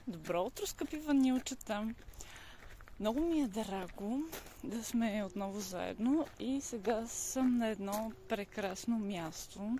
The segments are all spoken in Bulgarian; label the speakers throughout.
Speaker 1: Добро утро, скъпи ванилчета! Много ми е драго да сме отново заедно и сега съм на едно прекрасно място,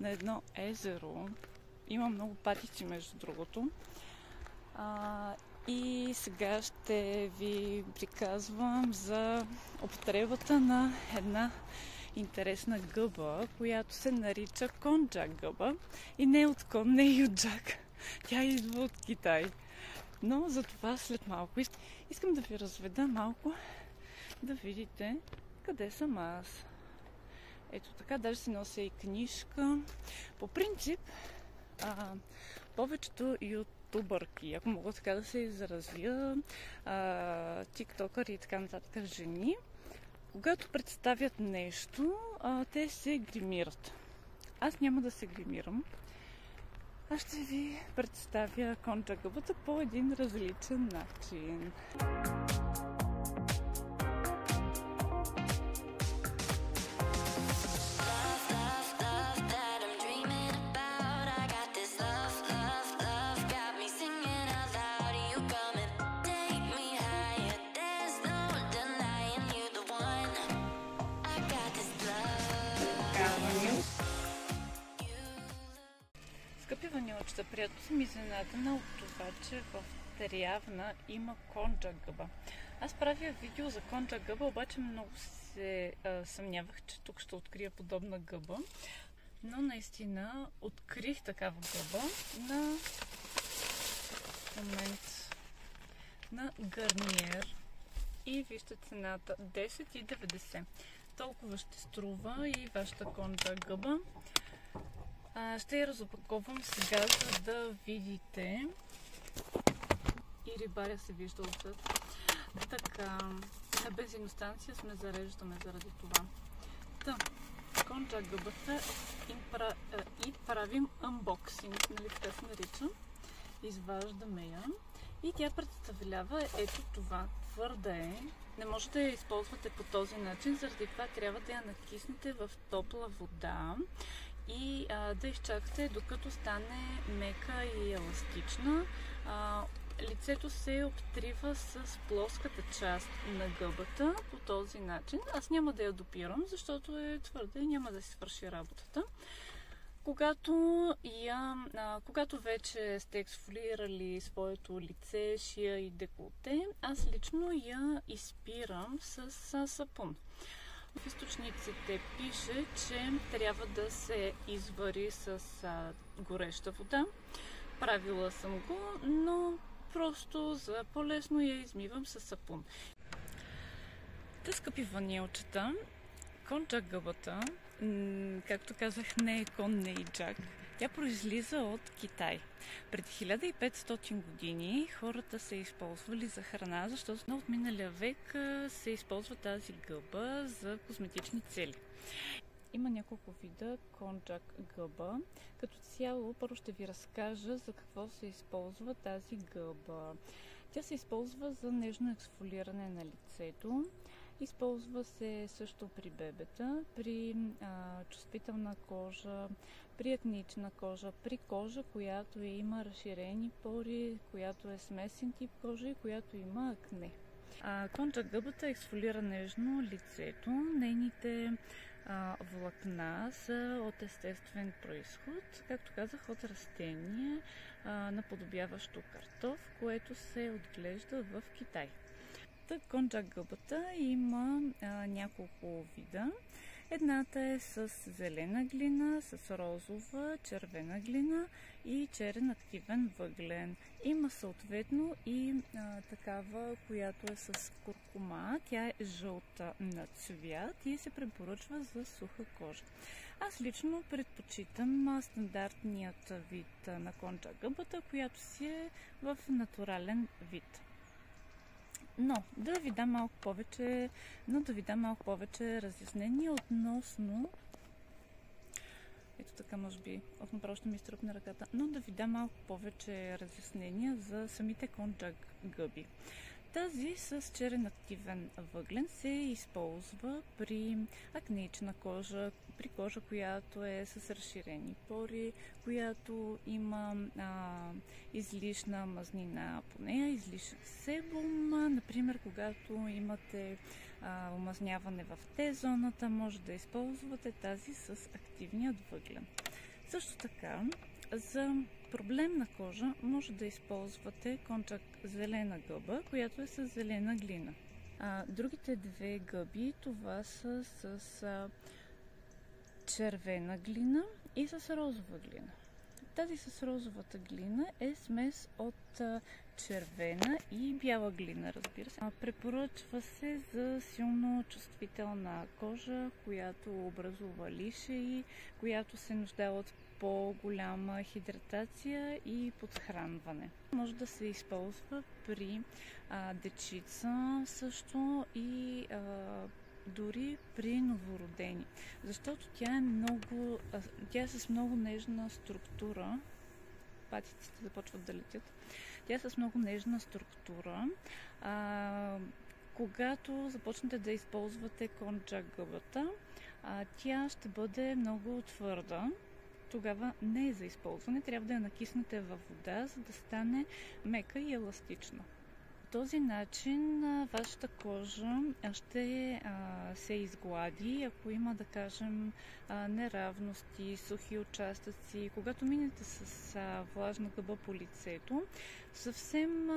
Speaker 1: на едно езеро. Има много патици, между другото. И сега ще ви приказвам за употребата на една интересна гъба, която се нарича конджак гъба. И не от кон, не и от джак. Тя идва от Китай. Но за това след малко искам да ви разведа малко, да видите къде съм аз. Ето така, даже си нося и книжка. По принцип, повечето ютубърки, ако мога така да се изразя, тиктокъри и така нататък жени, когато представят нещо, те се гримират. Аз няма да се гримирам. Аз ще ви представя конджак гъбата по един различен начин. Скъпи ванилчета, приятно съм изненадана от това, че в Трявна има конджак гъба. Аз правя видео за конджак гъба, обаче много се съмнявах, че тук ще открия подобна гъба. Но наистина открих такава гъба на момент на Гарниер. И вижте цената 10,90. Толкова ще струва и вашата конджак гъба. Ще я разопаковам сега, за да видите. И рибаря се вижда отзад. Така, на бензиностанция сме зареждаме заради това. Конджак гъбата и правим unboxing, нали така се нарича. Изваждаме я. И тя представлява ето това. Твърда е. Не може да я използвате по този начин, заради това трябва да я натиснете в топла вода и да изчакате докато стане мека и еластична. Лицето се обтрива с плоската част на гъбата по този начин. Аз няма да я допирам, защото е твърда и няма да си свърши работата. Когато вече сте ексфолирали своето лице, шия и деколте, аз лично я изпирам с сапун. В източниците пише, че трябва да се извари с гореща вода. Правила съм го, но просто за по-лесно я измивам с сапун. Скъпи ванилчета, конджак гъбата, както казах, не е кон, не и джак. Тя произлиза от Китай. Преди 1500 години хората са използвали за храна, защото от миналия век се използва тази гъба за козметични цели. Има няколко вида конджак гъба. Като цяло, първо ще ви разкажа за какво се използва тази гъба. Тя се използва за нежно ексфолиране на лицето. Използва се също при бебета, при чувствителна кожа, при акнична кожа, при кожа, която има разширени пори, която е смесен тип кожа и която има акне. Конджак гъбата ексфолира нежно лицето. Нейните влакна са от естествен произход, както казах, от растение, наподобяващо картоф, което се отглежда в Китай. Конджак гъбата има няколко вида. Едната е с зелена глина, с розова, червена глина и черен активен въглен. Има съответно и такава, която е с куркума. Тя е жълта на цвят и се препоръчва за суха кожа. Аз лично предпочитам стандартният вид на конджак гъбата, която си е в натурален вид. Но да ви дам малко повече разяснение относно... Ето така, може би, направо ще ми изтръпне ръката. Но да ви дам малко повече разяснения за самите конджак гъби. Тази с черен активен въглен се използва при акнеична кожа, при кожа, която е с разширени пори, която има излишна мазнина по нея, излишен себум. Например, когато имате омазняване в Т-зоната, може да използвате тази с активният въглен. Също така, за проблемна кожа може да използвате кончак зелена гъба, която е с зелена глина. Другите две гъби, това са с червена глина и с розова глина. Тази с розовата глина е смес от червена и бяла глина, разбира се. Препоръчва се за силно чувствителна кожа, която образува лишеи, която се нуждае от по-голяма хидратация и подхранване. Може да се използва при дечица също и дори при новородени, защото тя е с много нежна структура. Патиците започват да летят. Тя е с много нежна структура. Когато започнете да използвате кончак гъбата, тя ще бъде много твърда. Тогава не е за използване. Трябва да я накиснете във вода, за да стане мека и еластична. По този начин вашата кожа ще се изглади, ако има, да кажем, неравности, сухи участъци. Когато минете с влажна гъба по лицето, съвсем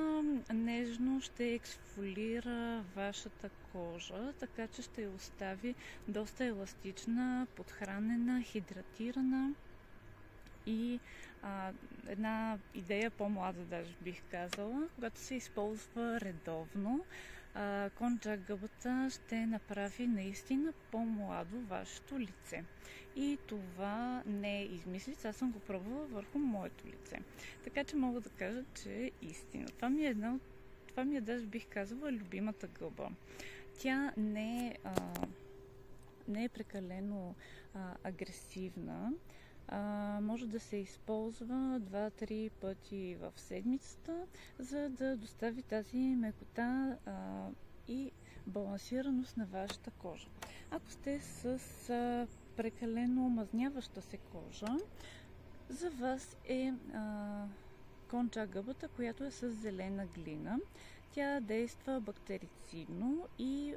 Speaker 1: нежно ще ексфолира вашата кожа, така че ще я остави доста еластична, подхранена, хидратирана. И една идея по-млада, даже бих казала, когато се използва редовно, кончак гъбата ще направи наистина по-младо вашето лице. И това не е измислица, аз съм го пробвала върху моето лице. Така че мога да кажа, че е истина. Това ми е даже бих казала любимата гъба. Тя не е прекалено агресивна. Може да се използва 2-3 пъти в седмицата, за да достави тази мекота и балансираност на вашата кожа. Ако сте с прекалено омазняваща се кожа, за вас е кончак гъбата, която е с зелена глина. Тя действа бактерицидно и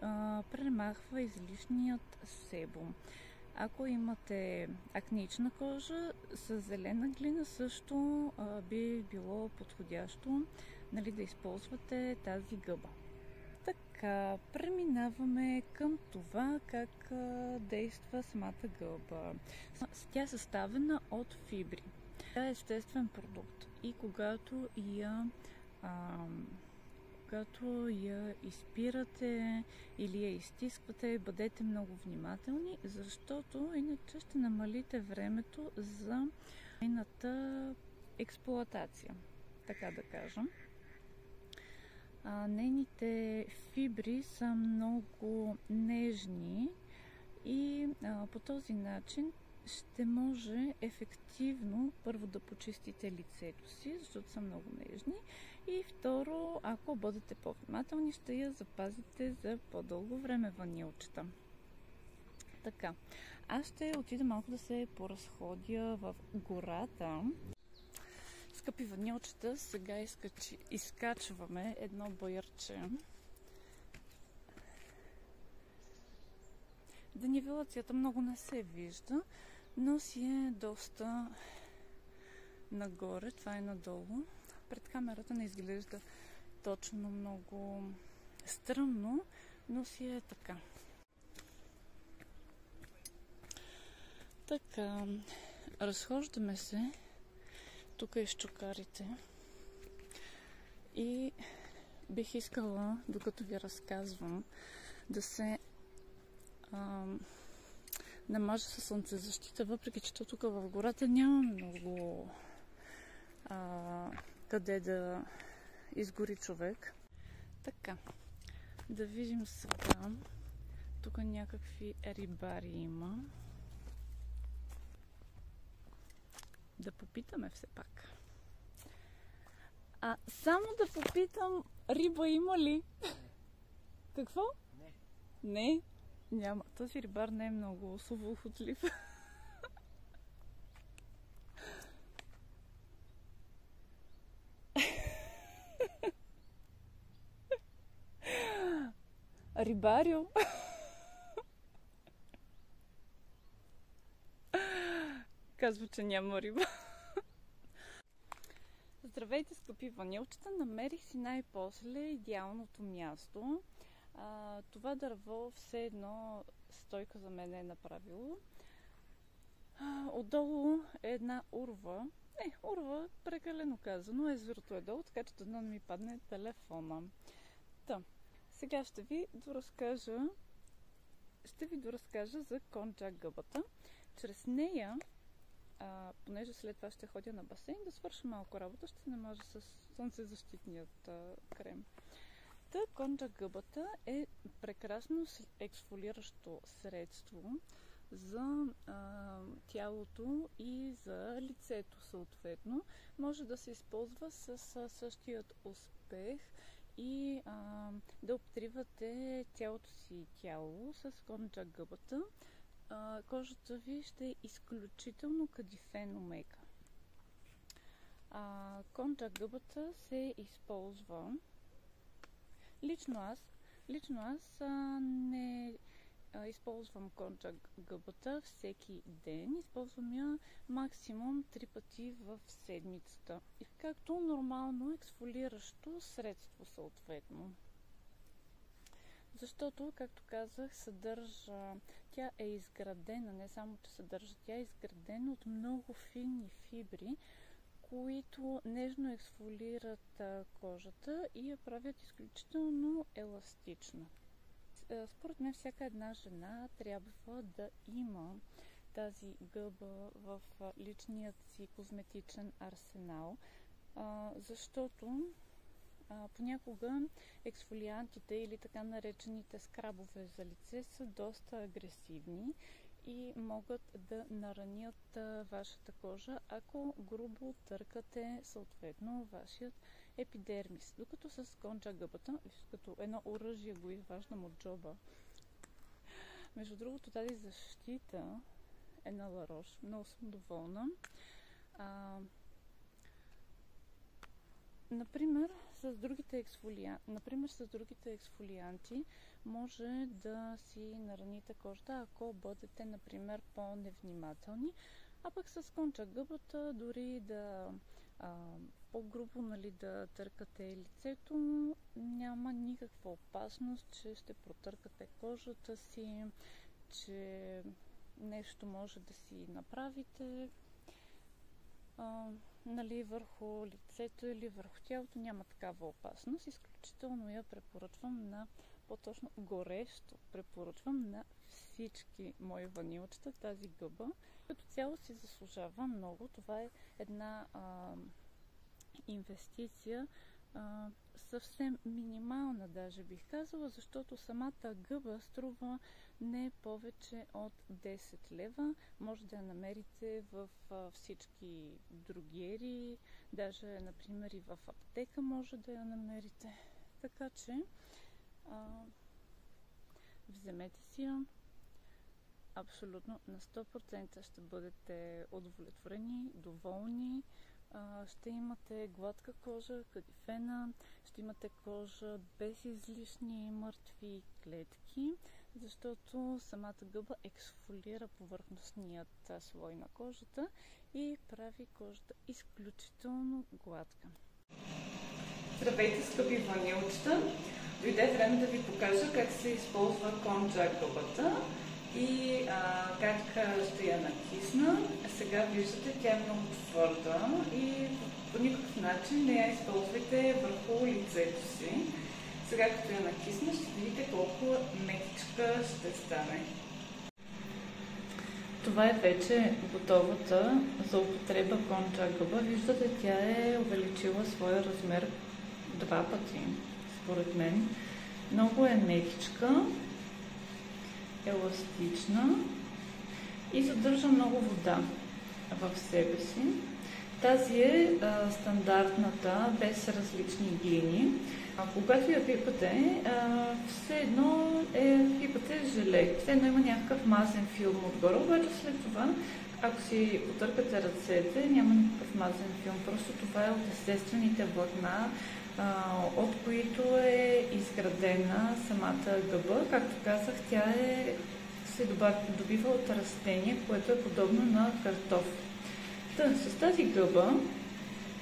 Speaker 1: премахва излишният себум. Ако имате акнична кожа, с зелена глина също би било подходящо да използвате тази гъба. Така, преминаваме към това как действа самата гъба. Тя е съставена от фибри. Тя е естествен продукт и когато я изпирате или я изтисквате, бъдете много внимателни, защото иначе ще намалите времето за нейната експлоатация, така да кажем. Нейните фибри са много нежни и по този начин ще може ефективно първо да почистите лицето си, защото са много нежни, и второ, ако бъдете по-внимателни, ще я запазите за по-дълго време ванилчета. Така, аз ще отида малко да се поразходя в гората. Скъпи ванилчета, сега изкачваме едно боярче. Денивелацията много не се вижда, но си е доста нагоре, това е надолу. Пред камерата не изглежда точно много стръмно, но си е така. Така, разхождаме се. Тук е щукарите. И бих искала, докато ви разказвам, да се намажа със слънцезащита, въпреки че тук в гората няма много къде да изгори човек. Така, да видим сега. Тук някакви рибари има. Да попитаме все пак. Само да попитам, риба има ли? Какво?
Speaker 2: Не.
Speaker 1: Не? Няма. Този рибар не е много словоохотлив. Рибарио. Казва, че няма риба. Здравейте, скъпи ванилчета! Намерих си най-после идеалното място. Това дърво все едно стойка за мен е направило. Отдолу е една урва. Урва, прекалено казано, езерото е долу, така че да не ми падне телефона. Сега ще ви доразкажа за конджак гъбата. Чрез нея, понеже след това ще ходя на басейн, да свърша малко работа, ще се намажа с слънцезащитният крем. Конджак гъбата е прекрасно ексфолиращо средство за тялото и за лицето съответно. Може да се използва с същият успех и да обтривате цялото си тяло с конджак гъбата. Кожата ви ще е изключително кадифено мека. Конджак гъбата се използва. Лично аз не използвам конджак гъбата всеки ден. Използвам я максимум 3 пъти в седмицата. Както нормално ексфолиращо средство съответно. Защото, както казах, тя е изградена, не само че съдържа, тя е изградена от много финни фибри, които нежно ексфолират кожата и я правят изключително еластична. Според мен всяка една жена трябва да има тази гъба в личният си козметичен арсенал, защото понякога ексфолиантите или така наречените скрабове за лице са доста агресивни и могат да наранят вашата кожа, ако грубо търкате съответно вашият епидермис. Докато с конджак гъбата, като едно оръжие го изваждам от джоба. Между другото, тази защита е на Ла Рош. Много съм доволна. Например, с другите ексфолианти може да си нараните кожата, ако бъдете, например, по-невнимателни. А пък с конджак гъбата, дори да по-грубо да търкате лицето, няма никаква опасност, че ще протъркате кожата си, че нещо може да си направите върху лицето или върху тялото. Няма такава опасност. Изключително я препоръчвам по-точно горещо препоръчвам на всички мои ванилчета тази гъба. Като цяло си заслужава много. Това е една инвестиция, съвсем минимална даже бих казала, защото самата гъба струва не повече от 10 лева. Може да я намерите в всички дрогери, даже например и в аптека може да я намерите. Така че вземете си я. Абсолютно на 100% ще бъдете удовлетворени, доволни. Ще имате гладка кожа, кадифена, ще имате кожа без излишни мъртви клетки, защото самата гъба ексфолира повърхностният слой на кожата и прави кожата изключително гладка. Здравейте, скъпи ванилчета! Дойде време да ви покажа как се използва конджак гъбата и как ще я накисна. Сега виждате, тя е много твърда и по никакъв начин не я използвайте върху лицето си. Сега като я накисна, ще видите колко мекичка ще стане. Това е вече готовата за употреба конджак гъба. Виждате, тя е увеличила своя размер 2 пъти, според мен. Много е мекичка, еластична и съдържа много вода в себе си. Тази е стандартната, без различни глини. Когато я пипате, все едно пипате желе. Все едно има някакъв мазен филм отгоре, обаче след това, ако си потъркате ръцете, няма никакъв мазен филм. Просто това е от естествените влакна, от които е изградена самата гъба. Както казах, тя се добива от растение, което е подобно на картоф. С тази гъба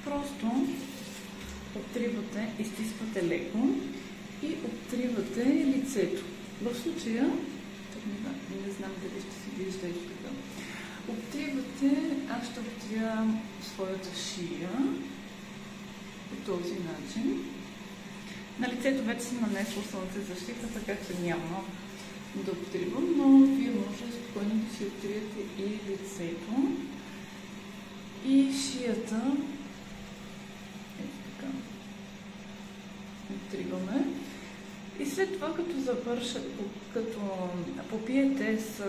Speaker 1: просто оттривате, изтисквате леко и оттривате лицето. В случая, не знам дали ще се вижда и тук. Оттривате, аз ще оттрия своята шия по този начин. На лицето вече съм нанесла слънцезащита, така че няма да оттривам, но вие може спокойно да си оттриете и лицето, и шията. Ето така. Оттриваме. И след това, като попиете с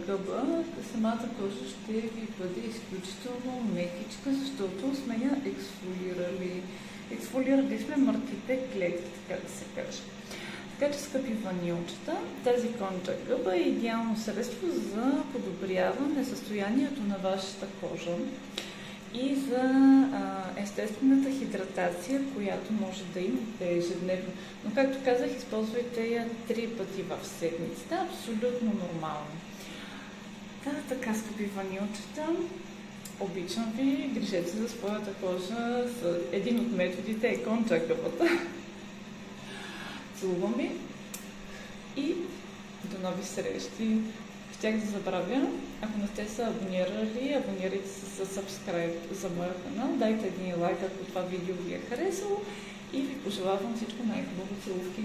Speaker 1: гъба, самата кожа ще ви бъде изключително мекичка, защото сме я ексфолирали. Ексфолирали сме мъртвите клетки, така да се каже. Така че, скъпи ванилчета, тази конча гъба е идеално средство за подобряване състоянието на вашата кожа и за естествената хидратация, която може да имате ежедневно. Но, както казах, използвайте я 3 пъти в седмицата. Абсолютно нормално. Така, скъпи ванилчета, обичам ви, грижете се за своята кожа. Един от методите е конча гъбата. Целувам ви и до нови срещи. Щях да забравя, ако не сте се абонирали, абонирайте се с subscribe за моя канал, дайте един лайк, ако това видео ви е харесало и ви пожелавам всичко най-хубаво. Целувки!